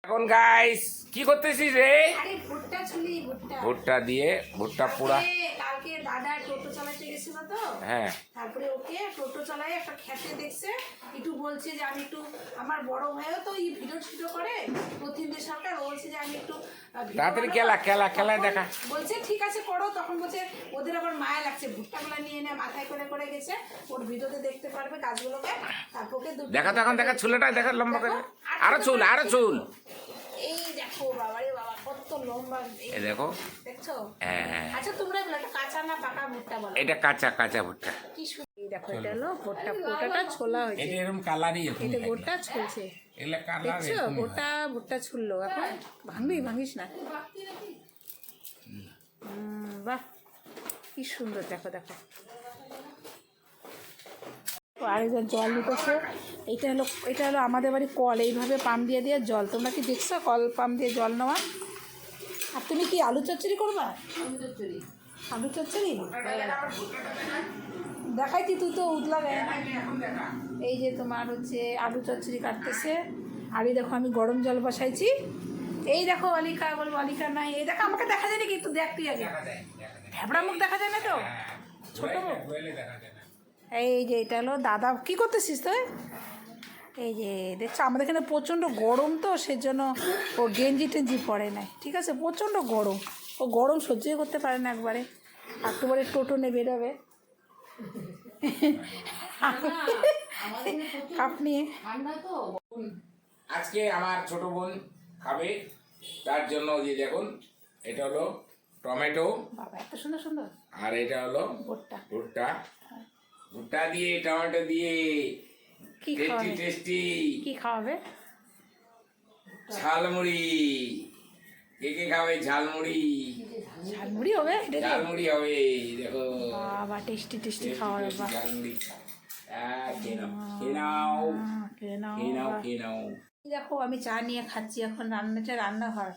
এখন গাইস কি করতেছিস রে? আরে ভুট্টা ছুলি ভুট্টা দিয়ে ভুট্টা পোড়া। কালকে দাদা টোটো চালাতে গেছিল তো, হ্যাঁ তারপরে ওকে টোটো চালায় একটা খেতে দেখছে, একটু বলছে যে আমি একটু, আমার বড় ভাইও তো এই ভিডিও করে প্রতিদিন সরকার, ও বলছে যে আমি একটু তাড়াতাড়ি খেলায় দেখা। বলছে ঠিক আছে করো, তখন বলছে ওদের আবার মায়া লাগছে, ভুট্টাগুলো নিয়ে এনে মাথায় করে করে গেছে, ওর ভিডিওতে দেখতে পারবে গাছগুলোকে। তারপরে দেখা তো এখন দেখা চুলটা দেখা লম্বা করে, আরো চুল এই দেখো বাবারে বাবা কত লম্বা, এই দেখো দেখছো? হ্যাঁ আচ্ছা তোমরা বলো এটা কাঁচা না পাকা ভুট্টা বলো? এটা কাঁচা ভুট্টা। কি সুন্দর, দেখো এটা হলো ভুট্টা, গোটাটা ছোলা হয়েছে, এটা এরকম কালারই এটা গোটা ছুলছে, এগুলা কালার দেখছো? গোটা ভুট্টা ছুললো, এখন ভাঙিস না। বাহ কি সুন্দর, দেখো আরেকজন জল নিতেছে। এটা হলো আমাদের বাড়ি কল, এইভাবে পাম্প দিয়ে জল, তোমরা কি দেখছো কল পাম্প দিয়ে জল নেওয়া? আর তুমি কি আলু চচ্চড়ি করবা? আলু চচ্চড়ি দেখাইতি, তুই তো উদলা গায়ে। এই যে তোমার হচ্ছে আলু চচ্চড়ি কাটতেছে, আর এই দেখো আমি গরম জল বসাইছি। এই দেখো অলিকা, বলবো অলিকা নাই, এই দেখো আমাকে দেখা যায় নাকি? একটু দেখ তুই আগে, ভ্যাবড়া মুখ দেখা যায় না তো, ছোট মুখ। এই যে এটা হলো দাদা, কি করতেছিস তুই? এই যে দেখছো আমাদের এখানে প্রচণ্ড গরম তো, সেজন্য ও গেঞ্জি পরে নাই, ঠিক আছে? প্রচণ্ড গরম, ও গরম সহ্যই করতে পারে না একবারে, একবারে টোটো নিয়ে বেরোবে কাপ নিয়ে। আজকে আমার ছোট বোন খাবে, তার জন্য যে দেখুন এটা হলো টমেটো, বাবা এত সুন্দর আর এটা হলো ভুট্টা দিয়ে টমেটো দিয়ে কি টেস্টি কি খাওয়াবে? ঝালমুড়ি। কে খাবে ঝালমুড়ি? ঝালমুড়ি হবে, ঝালমুড়ি হবে, দেখো বাবা টেস্টি খাওয়া বাবা। ঝালমুড়ি খেয়ে নাও। দেখো আমি চা নিয়ে খাচ্ছি, এখন রান্নাঘর।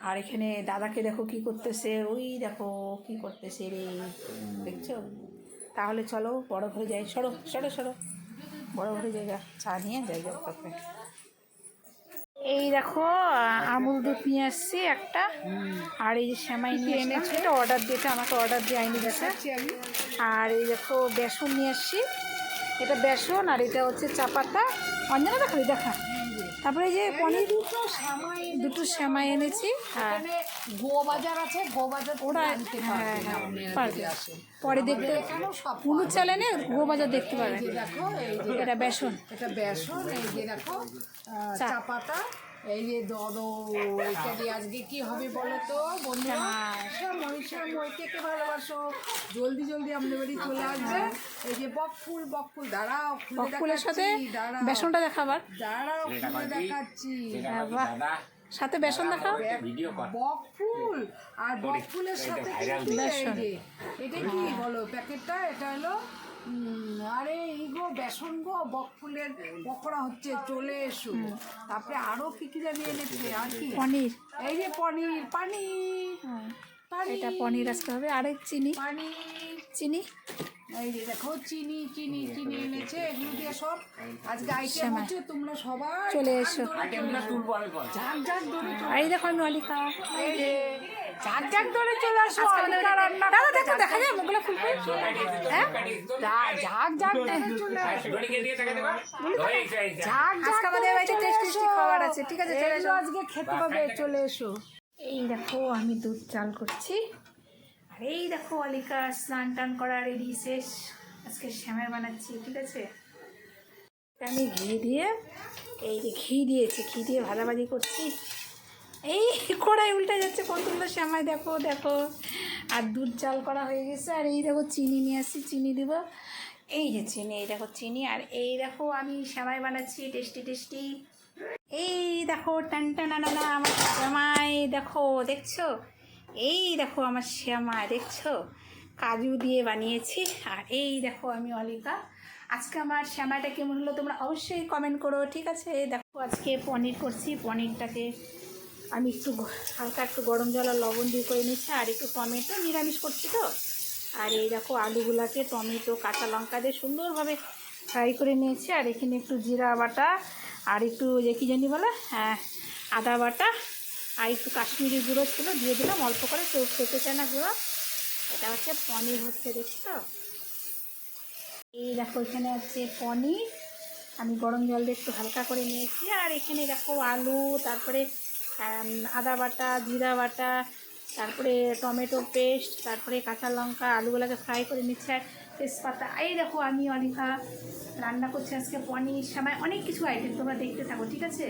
আর এখানে দাদাকে দেখো কি করতেছে, ওই দেখো কি করতেছে রে, দেখছো? তাহলে চলো বড় ঘরে যাই, সরো বড় ঘরে জায়গা, চা নিয়ে জায়গা করতে। এই দেখো আমুল দুধ নিয়ে আসছি একটা, আর এই যে সেমাই নিয়ে এনেছি, এটা আমাকে অর্ডার দিয়ে আইনি গেছে। আর এই দেখো বেসন নিয়ে আসছি, এটা বেসন, আর এটা হচ্ছে চা পাতা। অঞ্জনা দেখা, তারপরে এই যে পনির, দুটো সেমাই এনেছি। হ্যাঁ গোবাজার আছে, গোবাজার ওরা পারবে, পরে দেখতে হলুদ চ্যানেলে গোবাজার দেখতে পাবেন। এটা বেসন, এই যে দেখো চা পাতা, এই যে দরো, এটা দিয়ে আজকে কি হবে বলো তো বন্ধুরা? সময়কে ভালোবাসো, জলদি আমাদের বাড়ি চলে আসবে। এই যে বকফুল দাঁড়াও, বকফুলের সাথে বেসনটা দেখাবার, দাঁড়াও খুলে দেখাচ্ছি। সাথে বেসন দেখাও, বকফুল আর বকফুলের সাথে এটা কি বলো প্যাকেটটা? এটা হলো আরে এই গো বেসন গো, বকফুলের পকোড়া হচ্ছে, চলে এসো। তারপরে আরো কি জানি এনেছে, আর কি পনির, এই যে পনির, এটা পনির আসতে হবে, আরেক চিনি, এই যে দেখো চিনি এনেছে, এগুলো দিয়ে সব আজকে আইটেম হচ্ছে। তোমরা সবাই চলে এসো, ঝাঁক ধরে এই দেখো আমি অলিকা, এই যে ঝাঁক ধরে চলে আসো। দেখো দেখা যায় মুখগুলো ফুলফুল, হ্যাঁ ঝাঁক ধরে চলে আসো, আজকে আমাদের বাড়িতে টেস্টি খাবার আছে, ঠিক আছে? চলে এসো, আজকে খেতে পাবে, চলে এসো। এই দেখো আমি দুধ চাল করছি, আর এই দেখো অলিকা স্নান টান করা রেডি শেষ, আজকে শ্যামাই বানাচ্ছি, ঠিক আছে? আমি ঘি দিয়ে, এই যে ঘি দিয়ে ভাজাভাজি করছি। এই কড়াই উল্টে যাচ্ছে কতগুলো শ্যামাই, দেখো আর দুধ চাল করা হয়ে গেছে। আর এই দেখো চিনি নিয়ে আসছি, চিনি দিব, এই যে চিনি, এই দেখো চিনি। আর এই দেখো আমি শ্যামাই বানাচ্ছি টেস্টি। এই দেখো টানটানা আমার শ্যামাই, দেখছো? এই দেখো আমার শ্যামাই, দেখছো? কাজু দিয়ে বানিয়েছি। আর এই দেখো আমি অলিকা, আজকে আমার শ্যামাইটা কেমন হলো তোমরা অবশ্যই কমেন্ট করো, ঠিক আছে? দেখো আজকে পনির করছি, পনিরটাকে আমি হালকা একটু গরম জল আর লবণ দিয়ে করে নিচ্ছি, আর একটু টমেটো, নিরামিষ করছি তো। আর এই দেখো আলুগুলাকে টমেটো কাঁচা লঙ্কা দিয়ে সুন্দরভাবে ফ্রাই করে নিয়েছি। আর এখানে একটু জিরা বাটা আর একটু যে কী জানি বলে, হ্যাঁ আদা বাটা আর একটু কাশ্মীরি গুঁড়ো ছিল, দিয়ে দিলাম অল্প করে, কেউ খেতে চায় না গুঁড়ো। এটা হচ্ছে পনির হচ্ছে, দেখছো? এই দেখো এখানে আছে পনির, আমি গরম জল দিয়ে একটু হালকা করে নিয়েছি। আর এখানে দেখো আলু, তারপরে আদা বাটা, জিরা বাটা, তারপরে টমেটো পেস্ট, তারপরে কাঁচা লঙ্কা, আলুগুলোকে ফ্রাই করে নিচ্ছে, আর তেজপাতা। এই দেখো আমি অলিভা রান্না করছি আজকে পনির, সেমাই, অনেক কিছু আইটেম, তোমরা দেখতে থাকো, ঠিক আছে?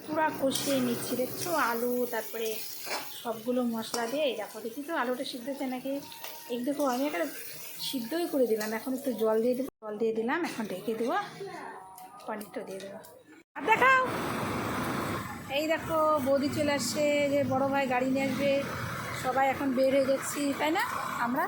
পুরো কষিয়ে নিচ্ছি, দেখছো আলু, তারপরে সবগুলো মশলা দিয়ে। এই দেখো, দেখি তো আলুটা সিদ্ধ হচ্ছে নাকি। এই দেখো আমি একটা সিদ্ধই করে দিলাম, এখন একটু জল দিয়ে দেবো, জল দিয়ে দিলাম, এখন ঢেকে দেবো, পনিরটা দিয়ে দেবো। আর দেখাও, এই দেখো বৌদি চলে আসছে, যে বড় ভাই গাড়ি নিয়ে আসবে, সবাই এখন বের হয়ে যাচ্ছি, তাই না? আমরা